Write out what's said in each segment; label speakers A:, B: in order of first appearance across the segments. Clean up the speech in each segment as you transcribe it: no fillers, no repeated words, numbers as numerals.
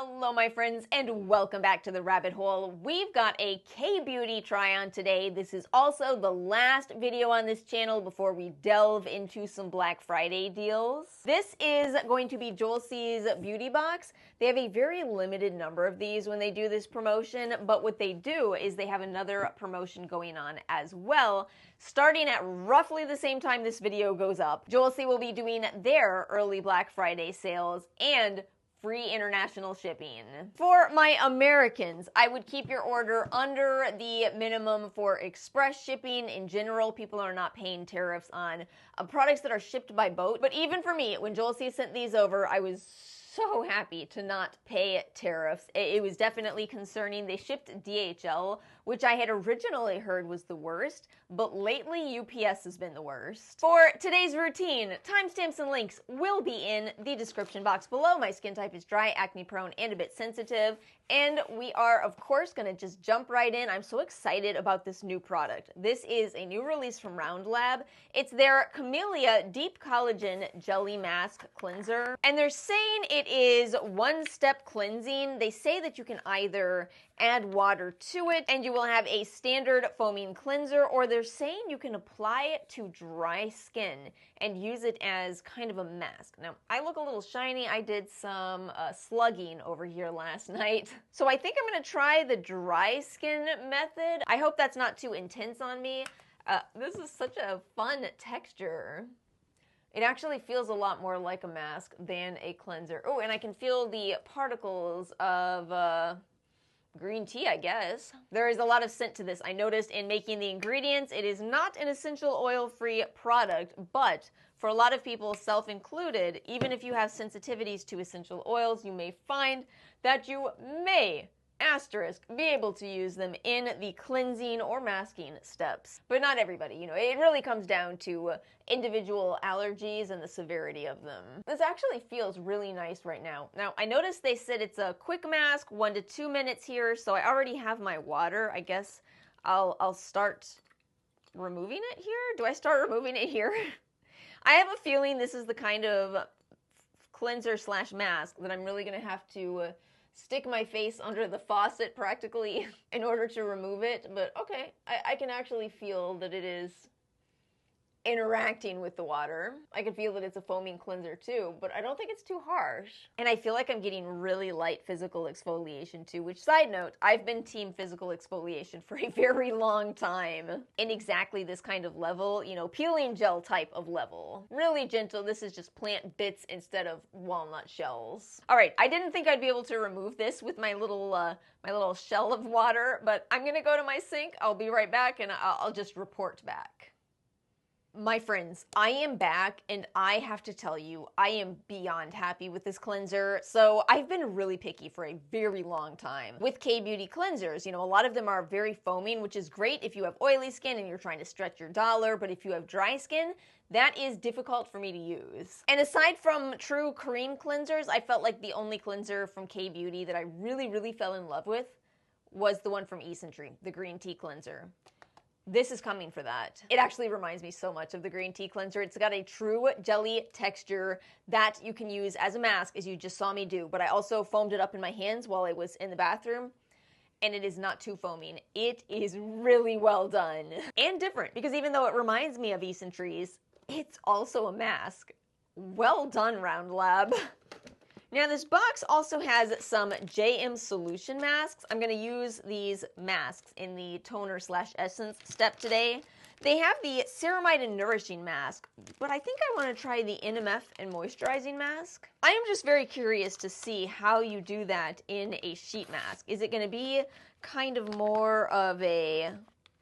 A: Hello my friends and welcome back to the rabbit hole. We've got a K-Beauty try-on today. This is also the last video on this channel before we delve into some Black Friday deals. This is going to be Joel-C's beauty box. They have a very limited number of these when they do this promotion, but what they do is they have another promotion going on as well. Starting at roughly the same time this video goes up, Joel-C will be doing their early Black Friday sales and free international shipping. For my Americans, I would keep your order under the minimum for express shipping. In general, people are not paying tariffs on products that are shipped by boat. But even for me, when Joel-C sent these over, I was so happy to not pay tariffs. It was definitely concerning. They shipped DHL, which I had originally heard was the worst, but lately UPS has been the worst. For today's routine, timestamps and links will be in the description box below. My skin type is dry, acne prone, and a bit sensitive, and we are of course gonna just jump right in. I'm so excited about this new product. This is a new release from Round Lab. It's their Camellia Deep Collagen Jelly Mask Cleanser, and they're saying it is one-step cleansing. They say that you can either add water to it and you will have a standard foaming cleanser, or they're saying you can apply it to dry skin and use it as kind of a mask. Now, I look a little shiny. I did some slugging over here last night. So I think I'm gonna try the dry skin method. I hope that's not too intense on me. This is such a fun texture. It actually feels a lot more like a mask than a cleanser. Oh, and I can feel the particles of green tea, I guess. There is a lot of scent to this. I noticed in making the ingredients, it is not an essential oil-free product, but for a lot of people, self-included, even if you have sensitivities to essential oils, you may find that you may be able to use them in the cleansing or masking steps. But not everybody, it really comes down to individual allergies and the severity of them. This actually feels really nice right now. Now, I noticed they said it's a quick mask, 1 to 2 minutes here, so I already have my water. I guess I'll start removing it here. Do I start removing it here? I have a feeling this is the kind of cleanser slash mask that I'm really gonna have to stick my face under the faucet practically in order to remove it, but okay, I can actually feel that it is interacting with the water. I can feel that it's a foaming cleanser too, but I don't think it's too harsh. And I feel like I'm getting really light physical exfoliation too, which, side note, I've been team physical exfoliation for a very long time in exactly this kind of level, peeling gel type of level. Really gentle. This is just plant bits instead of walnut shells. All right, I didn't think I'd be able to remove this with my little shell of water, but I'm gonna go to my sink. I'll be right back and I'll just report back. My friends, I am back, and I have to tell you, I am beyond happy with this cleanser. So I've been really picky for a very long time with K-Beauty cleansers. A lot of them are very foaming, which is great if you have oily skin and you're trying to stretch your dollar, but if you have dry skin, that is difficult for me to use. And aside from true cream cleansers, I felt like the only cleanser from K-Beauty that I really, really fell in love with was the one from Acne-Prone, the green tea cleanser. This is coming for that. It actually reminds me so much of the green tea cleanser. It's got a true jelly texture that you can use as a mask, as you just saw me do, but I also foamed it up in my hands while I was in the bathroom, and it is not too foaming. It is really well done. And different, because even though it reminds me of Acne-Prone, it's also a mask. Well done, Round Lab. Now, this box also has some JM Solution masks. I'm going to use these masks in the toner slash essence step today. They have the Ceramide and Nourishing mask, but I think I want to try the M&F and Moisturizing mask. I am just very curious to see how you do that in a sheet mask. Is it going to be kind of more of a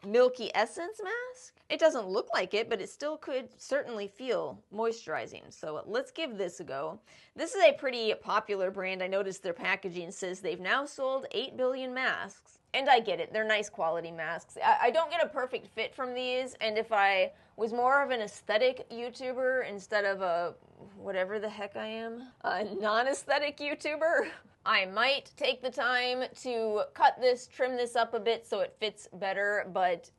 A: milky essence mask? It doesn't look like it, but it still could certainly feel moisturizing. So let's give this a go. This is a pretty popular brand. I noticed their packaging says they've now sold 8 billion masks. And I get it, they're nice quality masks. I don't get a perfect fit from these, and if I was more of an aesthetic YouTuber instead of a whatever the heck I am, a non-aesthetic YouTuber, I might take the time to cut this, trim this up a bit so it fits better, but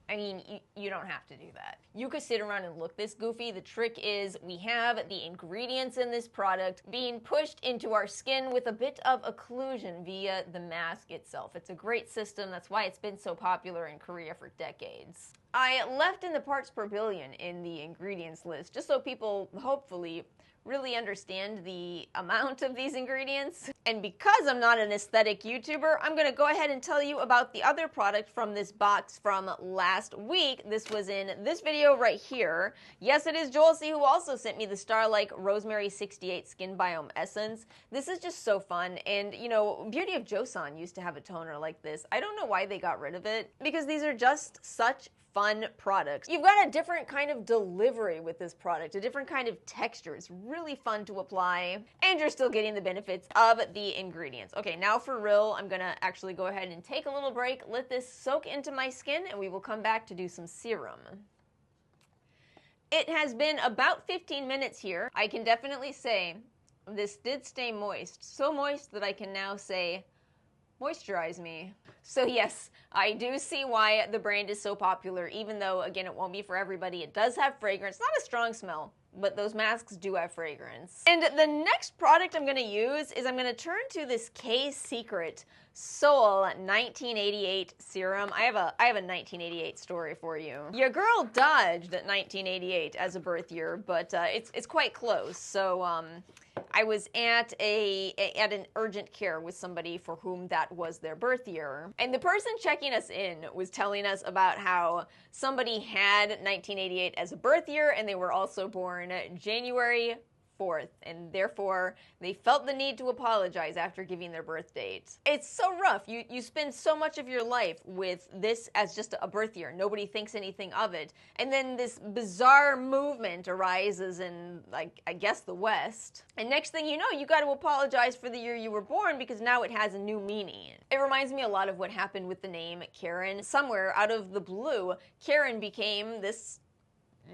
A: I mean, you don't have to do that. You could sit around and look this goofy. The trick is we have the ingredients in this product being pushed into our skin with a bit of occlusion via the mask itself. It's a great system. That's why it's been so popular in Korea for decades. I left in the parts per billion in the ingredients list just so people, hopefully, really understand the amount of these ingredients. And because I'm not an aesthetic YouTuber, I'm gonna go ahead and tell you about the other product from this box from last week. This was in this video right here. Yes, it is Joelcy who also sent me the Starlike Rosemary 68 Skin Biome Essence. This is just so fun, and you know, Beauty of Joseon used to have a toner like this. I don't know why they got rid of it, because these are just such fun products. You've got a different kind of delivery with this product, a different kind of texture. It's really fun to apply, and you're still getting the benefits of the ingredients. Okay, now for real, I'm gonna actually go ahead and take a little break, let this soak into my skin, and we will come back to do some serum. It has been about 15 minutes here. I can definitely say this did stay moist. So moist that I can now say, moisturize me. So yes, I do see why the brand is so popular, even though, again, it won't be for everybody. It does have fragrance, not a strong smell, but those masks do have fragrance. And the next product I'm gonna use is I'm gonna turn to this K-Secret Soul 1988 serum. I have a 1988 story for you. Your girl dodged at 1988 as a birth year, but it's quite close. So I was at an urgent care with somebody for whom that was their birth year. And the person checking us in was telling us about how somebody had 1988 as a birth year, and they were also born January 4th, and therefore they felt the need to apologize after giving their birth date. It's so rough. You spend so much of your life with this as just a birth year. Nobody thinks anything of it. And then this bizarre movement arises in, like, I guess the West. And next thing you know, you got to apologize for the year you were born because now it has a new meaning. It reminds me a lot of what happened with the name Karen. Somewhere out of the blue, Karen became this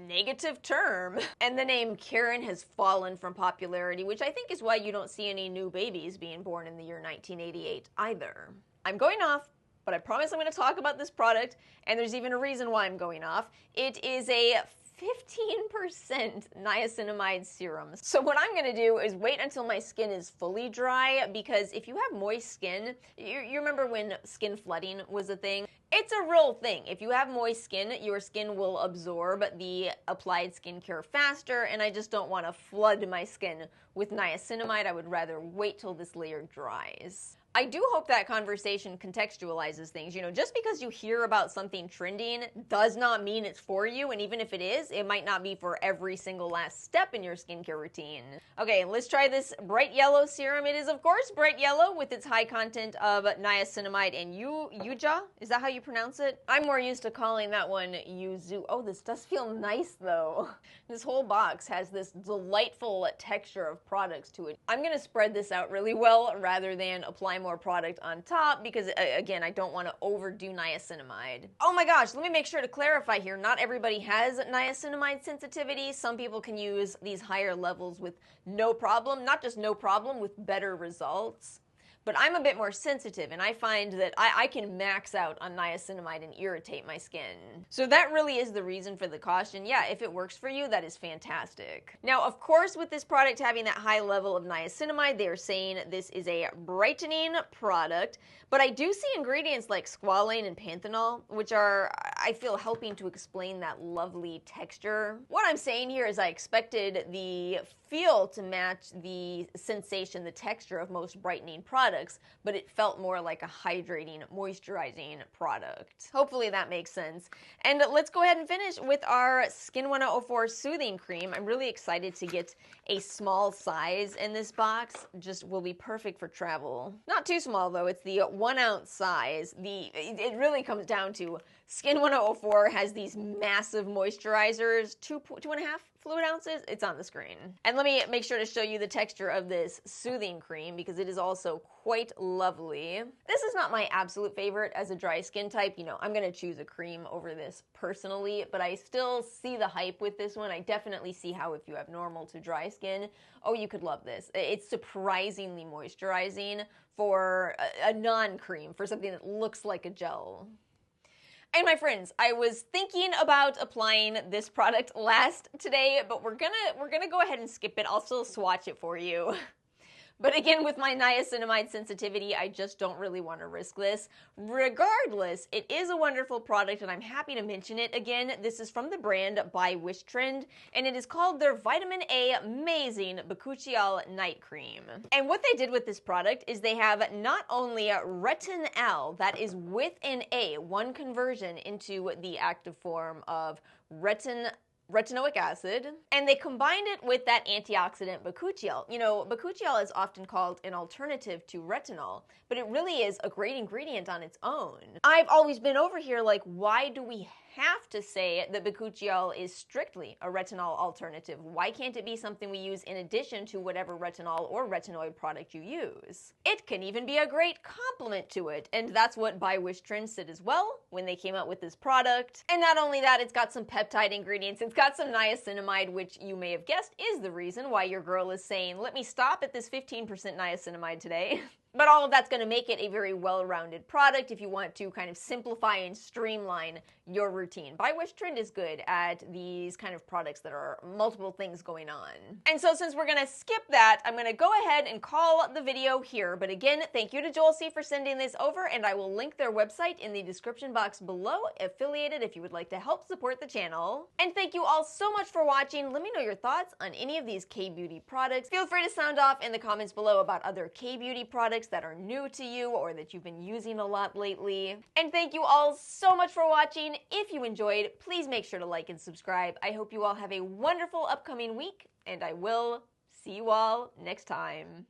A: negative term. And the name Karen has fallen from popularity, which I think is why you don't see any new babies being born in the year 1988 either. I'm going off, but I promise I'm going to talk about this product, and there's even a reason why I'm going off. It is a 15% niacinamide serum. So what I'm going to do is wait until my skin is fully dry, because if you have moist skin, you remember when skin flooding was a thing? It's a real thing. If you have moist skin, your skin will absorb the applied skincare faster, and I just don't want to flood my skin with niacinamide. I would rather wait till this layer dries. I do hope that conversation contextualizes things. You know, just because you hear about something trending does not mean it's for you, and even if it is, it might not be for every single last step in your skincare routine. Okay, let's try this bright yellow serum. It is, of course, bright yellow with its high content of niacinamide and yuja. Is that how you pronounce it? I'm more used to calling that one yuzu. Oh, this does feel nice, though. This whole box has this delightful texture of products to it. I'm gonna spread this out really well rather than apply more product on top because, again, I don't want to overdo niacinamide. Oh my gosh, let me make sure to clarify here. Not everybody has niacinamide sensitivity. Some people can use these higher levels with no problem, not just no problem, with better results. But I'm a bit more sensitive, and I find that I can max out on niacinamide and irritate my skin. So that really is the reason for the caution. Yeah, if it works for you, that is fantastic. Now, of course, with this product having that high level of niacinamide, they are saying this is a brightening product, but I do see ingredients like squalane and panthenol, which are, I feel, helping to explain that lovely texture. What I'm saying here is I expected the feel to match the sensation, the texture of most brightening products, but it felt more like a hydrating, moisturizing product. Hopefully that makes sense. And let's go ahead and finish with our Skin 104 Soothing Cream. I'm really excited to get a small size in this box. Just will be perfect for travel. Not too small though, it's the 1 ounce size. It really comes down to Skin 104 has these massive moisturizers, 2.5 fluid ounces. It's on the screen. And let me make sure to show you the texture of this soothing cream because it is also quite lovely. This is not my absolute favorite as a dry skin type. You know, I'm gonna choose a cream over this personally, but I still see the hype with this one. I definitely see how if you have normal to dry skin, oh, you could love this. It's surprisingly moisturizing for a non-cream, for something that looks like a gel. And my friends, I was thinking about applying this product last today, but we're gonna go ahead and skip it. I'll still swatch it for you. But again, with my niacinamide sensitivity, I just don't really want to risk this. Regardless, it is a wonderful product and I'm happy to mention it. Again, this is from the brand by Wishtrend and it is called their Vitamin A Amazing Bakuchiol Night Cream. And what they did with this product is they have not only retinol, that is with an A, one conversion into the active form of retinoic acid, and they combined it with that antioxidant bakuchiol. You know, bakuchiol is often called an alternative to retinol, but it really is a great ingredient on its own. I've always been over here like, why do we have to say that bakuchiol is strictly a retinol alternative? Why can't it be something we use in addition to whatever retinol or retinoid product you use? It can even be a great complement to it, and that's what By Wishtrend said as well when they came out with this product. And not only that, it's got some peptide ingredients, it's got some niacinamide, which you may have guessed is the reason why your girl is saying, let me stop at this 15% niacinamide today. But all of that's going to make it a very well-rounded product if you want to kind of simplify and streamline your routine. By Wishtrend is good at these kind of products that are multiple things going on. And so since we're going to skip that, I'm going to go ahead and call the video here. But again, thank you to Joel C for sending this over, and I will link their website in the description box below, affiliated if you would like to help support the channel. And thank you all so much for watching. Let me know your thoughts on any of these K-beauty products. Feel free to sound off in the comments below about other K-beauty products that are new to you or that you've been using a lot lately. And thank you all so much for watching. If you enjoyed, please make sure to like and subscribe. I hope you all have a wonderful upcoming week, and I will see you all next time.